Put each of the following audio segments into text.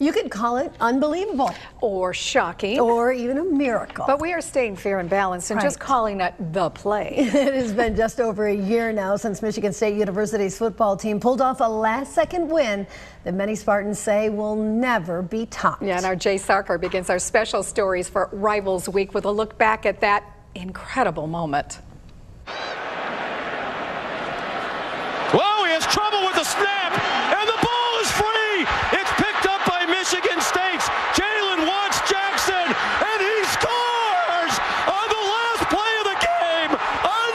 You could call it unbelievable. Or shocking. Or even a miracle. But we are staying fair and balanced and just calling it the play. It has been just over a year now since Michigan State University's football team pulled off a last-second win that many Spartans say will never be topped. Yeah, and our Jay Sarkar begins our special stories for Rivals Week with a look back at that incredible moment. Whoa, he has trouble with the snap, and the ball is free. It's picked up by Michigan State's Jalen Watts-Jackson, and he scores on the last play of the game.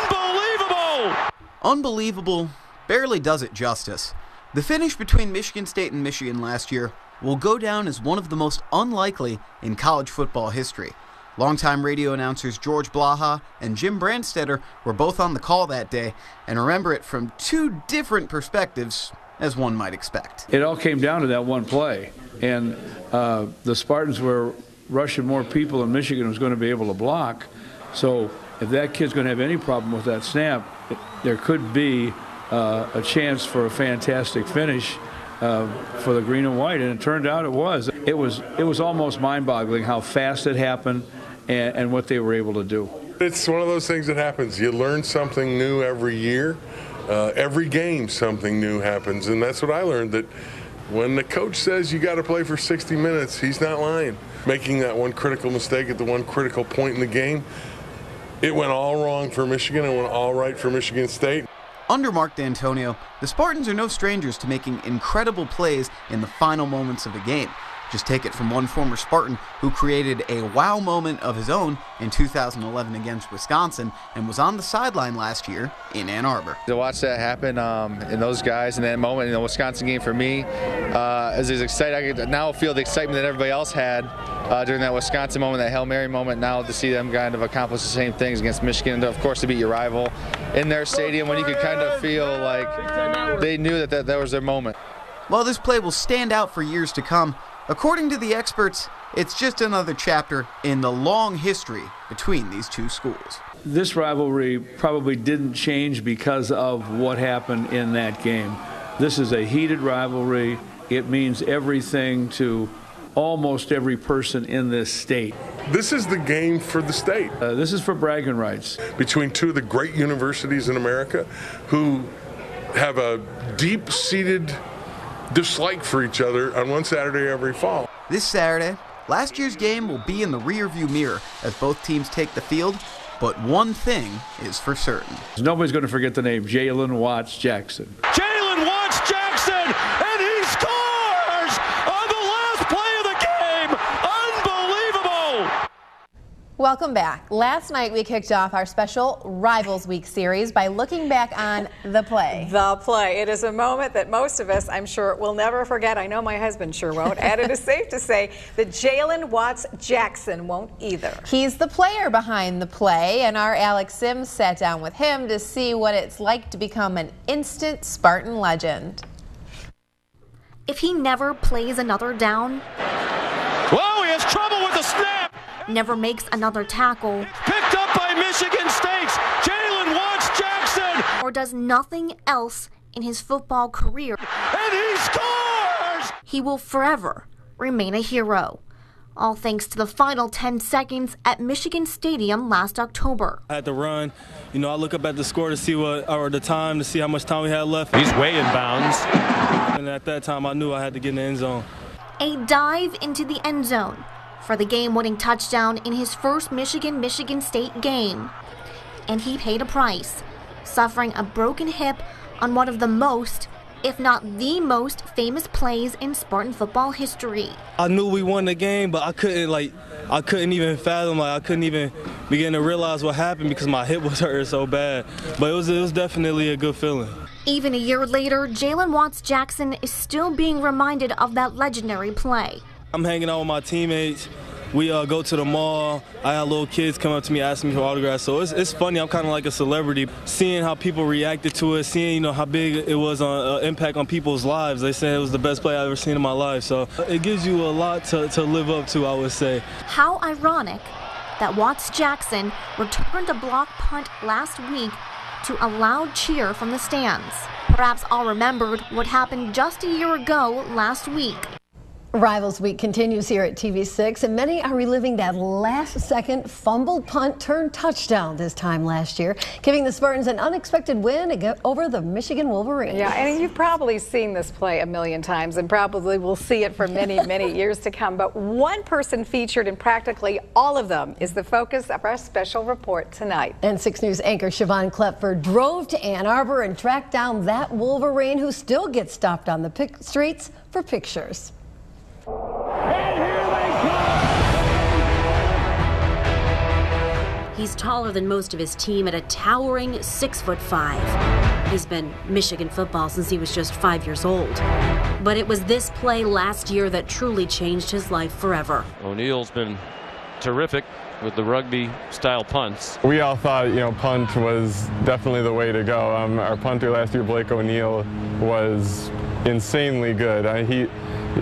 Unbelievable. Unbelievable barely does it justice. The finish between Michigan State and Michigan last year will go down as one of the most unlikely in college football history. Longtime radio announcers George Blaha and Jim Brandstetter were both on the call that day and remember it from two different perspectives, as one might expect. It all came down to that one play, and the Spartans were rushing more people than Michigan was going to be able to block. So if that kid's going to have any problem with that snap, there could be a chance for a fantastic finish for the green and white, and it turned out it was. It was almost mind-boggling how fast it happened and what they were able to do. It's one of those things that happens. You learn something new every year. Every game something new happens, and that's what I learned, that when the coach says you got to play for 60 minutes, he's not lying. Making that one critical mistake at the one critical point in the game, it went all wrong for Michigan and went all right for Michigan State. Under Mark D'Antonio, the Spartans are no strangers to making incredible plays in the final moments of a game. Just take it from one former Spartan who created a wow moment of his own in 2011 against Wisconsin and was on the sideline last year in Ann Arbor. To watch that happen and those guys in that moment in the Wisconsin game for me is exciting. I can now feel the excitement that everybody else had during that Wisconsin moment, that Hail Mary moment. Now to see them kind of accomplish the same things against Michigan, of course to beat your rival in their stadium when you could kind of feel like they knew that was their moment. While this play will stand out for years to come, according to the experts, it's just another chapter in the long history between these two schools. This rivalry probably didn't change because of what happened in that game. This is a heated rivalry. It means everything to almost every person in this state. This is the game for the state. This is for bragging rights. Between two of the great universities in America who have a deep-seated dislike for each other on one Saturday every fall. This Saturday, last year's game will be in the rearview mirror as both teams take the field, but one thing is for certain. Nobody's going to forget the name Jalen Watts-Jackson. Jalen Watts-Jackson, and he scores on the last play of the game. Unbelievable. Welcome back. Last night we kicked off our special Rivals Week series by looking back on the play. The play. It is a moment that most of us, I'm sure, will never forget. I know my husband sure won't. And it is safe to say that Jalen Watts-Jackson won't either. He's the player behind the play, and our Alex Sims sat down with him to see what it's like to become an instant Spartan legend. If he never plays another down, Whoa, he has trouble with the snap. never makes another tackle, Picked up by Michigan State's Jalen Watts-Jackson, or does nothing else in his football career, and he scores! he will forever remain a hero. All thanks to the final 10 seconds at Michigan Stadium last October. I had to run. I look up at the score to see the time to see how much time we had left. He's way in bounds. And at that time, I knew I had to get in the end zone. A dive into the end zone for the game-winning touchdown in his first Michigan State game. And he paid a price, suffering a broken hip on one of the most, if not the most, famous plays in Spartan football history. I knew we won the game, but I couldn't even fathom, I couldn't even begin to realize what happened because my hip was hurting so bad. But it was definitely a good feeling. Even a year later, Jalen Watts-Jackson is still being reminded of that legendary play. I'm hanging out with my teammates. We go to the mall. I had little kids come up to me asking me for autographs. So it's funny. I'm kind of like a celebrity. Seeing how people reacted to it, seeing how big it was on impact on people's lives. They said it was the best play I've ever seen in my life. So it gives you a lot to live up to, I would say. How ironic that Watts-Jackson returned a block punt last week to a loud cheer from the stands. Perhaps all remembered what happened just a year ago last week. Rivals Week continues here at TV6, and many are reliving that last-second fumbled punt turned touchdown this time last year, giving the Spartans an unexpected win over the Michigan Wolverines. Yeah, and you've probably seen this play a million times and probably will see it for many, many years to come. But one person featured in practically all of them is the focus of our special report tonight. And 6 News anchor Siobhan Klepfer drove to Ann Arbor and tracked down that Wolverine who still gets stopped on the streets for pictures. He's taller than most of his team at a towering 6'5". He's been Michigan football since he was just 5 years old. But it was this play last year that truly changed his life forever. O'Neill's been terrific with the rugby-style punts. We all thought, punt was definitely the way to go. Our punter last year, Blake O'Neill, was insanely good.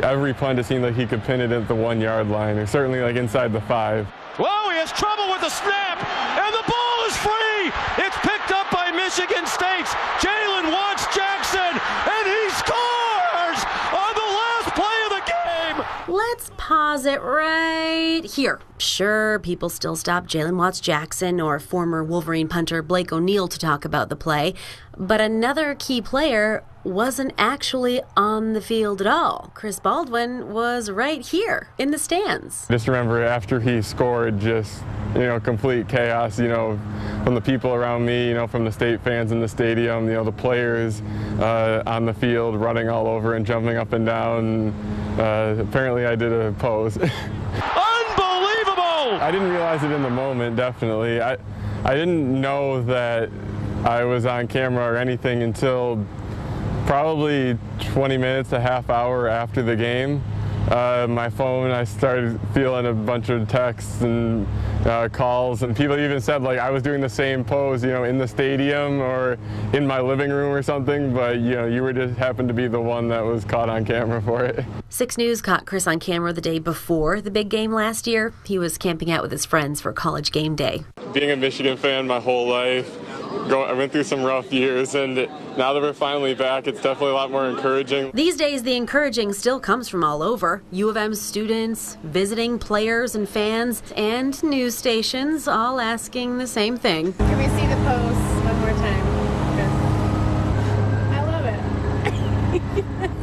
Every punt, it seemed like he could pin it at the 1 yard line, or certainly like inside the 5. Whoa, he has trouble with the snap, and the ball is free. It's picked up by Michigan State's Jalen Watts-Jackson, and he scores on the last play of the game. Let's pause it right here. Sure, people still stop Jalen Watts-Jackson or former Wolverine punter Blake O'Neill to talk about the play, but another key player wasn't actually on the field at all. Chris Baldwin was right here in the stands. Just remember after he scored, just, complete chaos, from the people around me, from the state fans in the stadium, the players on the field running all over and jumping up and down. Apparently I did a pose. Unbelievable! I didn't realize it in the moment, definitely. I didn't know that I was on camera or anything until probably 20 minutes, a half hour after the game. My phone, I started feeling a bunch of texts and calls, and people even said I was doing the same pose, in the stadium or in my living room or something, but you were just happened to be the one that was caught on camera for it. 6 News caught Chris on camera the day before the big game last year. He was camping out with his friends for college game day. Being a Michigan fan my whole life, I went through some rough years, and now that we're finally back, it's definitely a lot more encouraging. These days, the encouraging still comes from all over. U of M students, visiting players and fans, and news stations all asking the same thing. Can we see the pose one more time? I love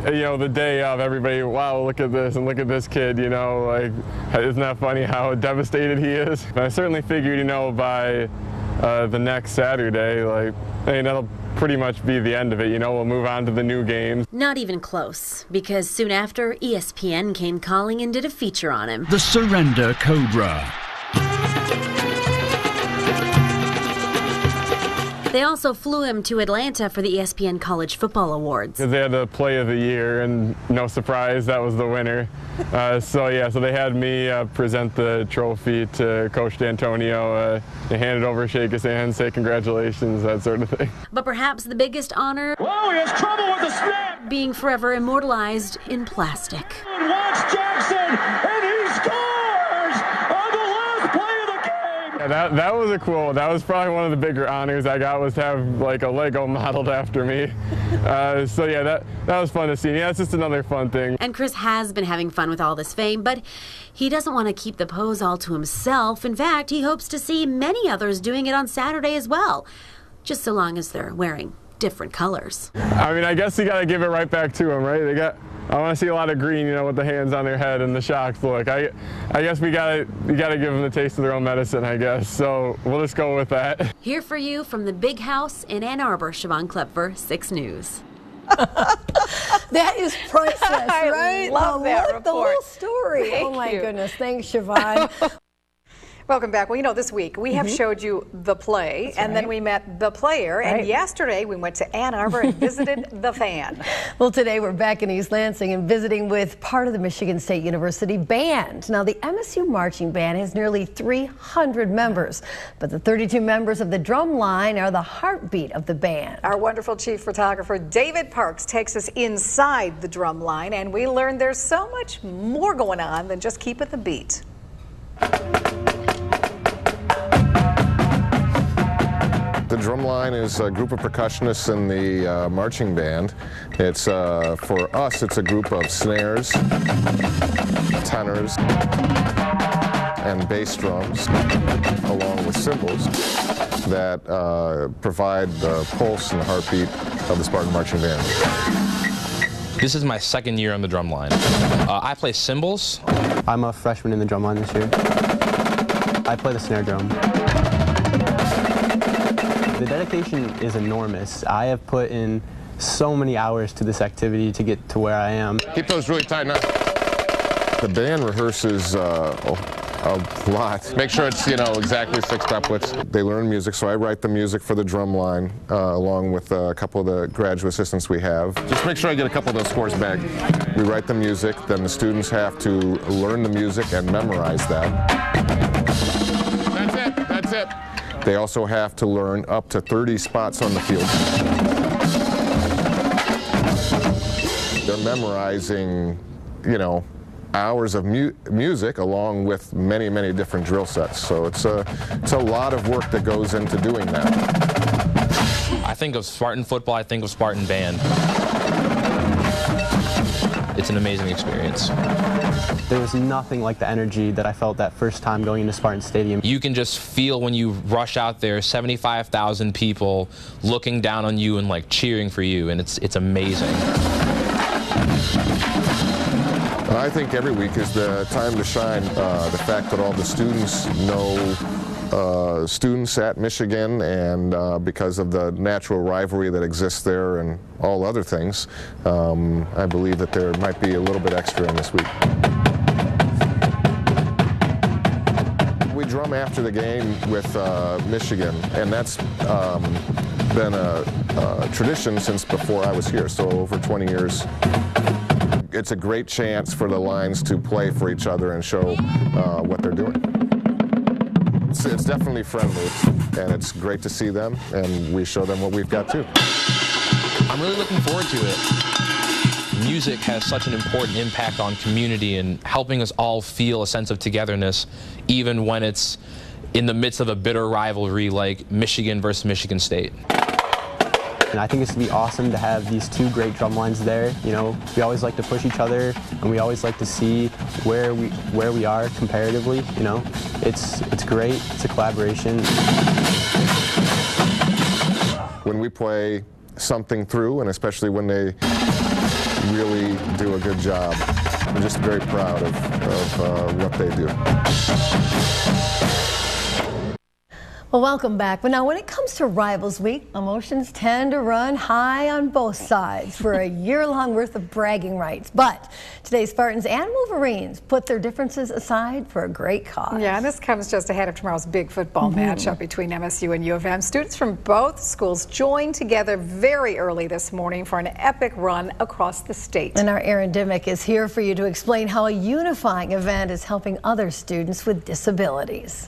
it. The day of, everybody, wow, look at this, and look at this kid, isn't that funny how devastated he is? And I certainly figured, by the next Saturday, that'll pretty much be the end of it. We'll move on to the new games. Not even close, because soon after, ESPN came calling and did a feature on him. The Surrender Cobra. They also flew him to Atlanta for the ESPN College Football Awards. Because they had the play of the year, and no surprise, that was the winner. So they had me present the trophy to Coach D'Antonio, hand it over, shake his hand, say congratulations, that sort of thing. But perhaps the biggest honor, Whoa, he has trouble with the snap, being forever immortalized in plastic. Watts-Jackson, and he scores on the last play of the game. Yeah, that was a cool one. That was probably one of the bigger honors I got, was to have a Lego modeled after me. That was fun to see. Yeah, it's just another fun thing. And Chris has been having fun with all this fame, but he doesn't want to keep the pose all to himself. In fact, he hopes to see many others doing it on Saturday as well, just so long as they're wearing different colors. I guess you got to give it right back to them, right? I want to see a lot of green, with the hands on their head and the shocked look. I guess you got to give them the taste of their own medicine, I guess. So we'll just go with that. Here for you from the big house in Ann Arbor, Siobhan Klepfer, 6 News. That is priceless, right? I love that report. The whole story. Thank oh my you. goodness. Thanks, Siobhan. Welcome back. Well, this week we have showed you the play, and then we met the player, and yesterday we went to Ann Arbor and visited the fan. Well, today we're back in East Lansing and visiting with part of the Michigan State University Band. Now, the MSU Marching Band has nearly 300 members, but the 32 members of the Drumline are the heartbeat of the band. Our wonderful chief photographer, David Parks, takes us inside the Drumline, and we learned there's so much more going on than just keeping the beat. The Drumline is a group of percussionists in the marching band. It's for us, it's a group of snares, tenors, and bass drums, along with cymbals, that provide the pulse and the heartbeat of the Spartan Marching Band. This is my second year on the Drumline. I play cymbals. I'm a freshman in the Drumline this year. I play the snare drum. The dedication is enormous. I have put in so many hours to this activity to get to where I am. Keep those really tight now. The band rehearses a lot. Make sure it's, exactly 6 couplets. They learn music, so I write the music for the Drumline, along with a couple of the graduate assistants we have. Just make sure I get a couple of those scores back. We write the music, then the students have to learn the music and memorize that. That's it. They also have to learn up to 30 spots on the field. They're memorizing, hours of music along with many, many different drill sets. So it's a lot of work that goes into doing that. I think of Spartan football, I think of Spartan band. It's an amazing experience. There was nothing like the energy that I felt that first time going into Spartan Stadium. You can just feel when you rush out there, 75,000 people looking down on you and cheering for you, and it's amazing. I think every week is the time to shine. The fact that all the students know students at Michigan, and because of the natural rivalry that exists there and all other things, I believe that there might be a little bit extra in this week. We drum after the game with Michigan, and that's been a tradition since before I was here, so over 20 years. It's a great chance for the lines to play for each other and show what they're doing. It's definitely friendly, and it's great to see them, and we show them what we've got too. I'm really looking forward to it. Music has such an important impact on community and helping us all feel a sense of togetherness, even when it's in the midst of a bitter rivalry like Michigan versus Michigan State. And I think it's going to be awesome to have these two great drum lines there. We always like to push each other, and we always like to see where we are comparatively. It's great. It's a collaboration. When we play something through, and especially when they really do a good job, I'm just very proud of what they do. Well, welcome back. But now when it comes to Rivals Week, emotions tend to run high on both sides for a year-long worth of bragging rights. But today, Spartans and Wolverines put their differences aside for a great cause. Yeah, and this comes just ahead of tomorrow's big football matchup between MSU and U of M. Students from both schools joined together very early this morning for an epic run across the state. And our Aaron Dimmick is here for you to explain how a unifying event is helping other students with disabilities.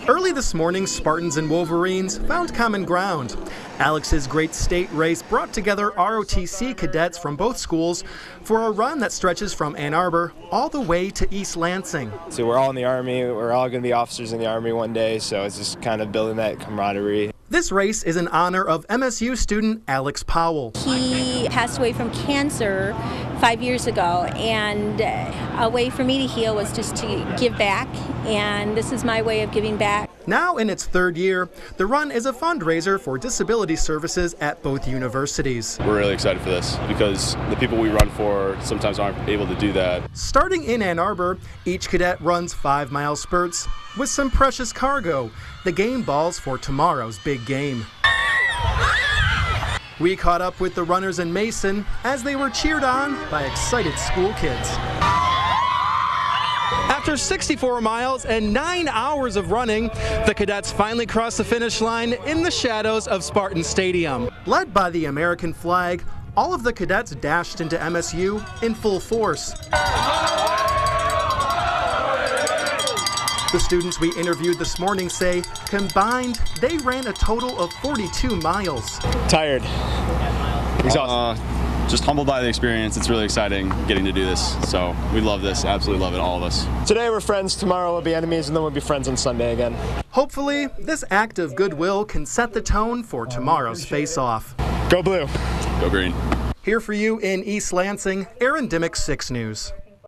Early this morning, Spartans and Wolverines found common ground. Alex's Great State Race brought together ROTC cadets from both schools for a run that stretches from Ann Arbor all the way to East Lansing. So we're all in the Army, we're all going to be officers in the Army one day, so it's just kind of building that camaraderie. This race is in honor of MSU student Alex Powell. He passed away from cancer 5 years ago, and a way for me to heal was just to give back, and this is my way of giving back. Now in its third year, the run is a fundraiser for disability services at both universities. We're really excited for this because the people we run for sometimes aren't able to do that. Starting in Ann Arbor, each cadet runs 5-mile spurts with some precious cargo, the game balls for tomorrow's big game. We caught up with the runners in Mason as they were cheered on by excited school kids. After 64 miles and 9 hours of running, the cadets finally crossed the finish line in the shadows of Spartan Stadium. Led by the American flag, all of the cadets dashed into MSU in full force. The students we interviewed this morning say combined they ran a total of 42 miles. Tired. Exhausted. just humbled by the experience. It's really exciting getting to do this. So we love this, absolutely love it, all of us. Today we're friends, tomorrow we'll be enemies, and then we'll be friends on Sunday again. Hopefully, this act of goodwill can set the tone for tomorrow's face-off. Go Blue. Go Green. Here for you in East Lansing, Aaron Dimmick, 6 News.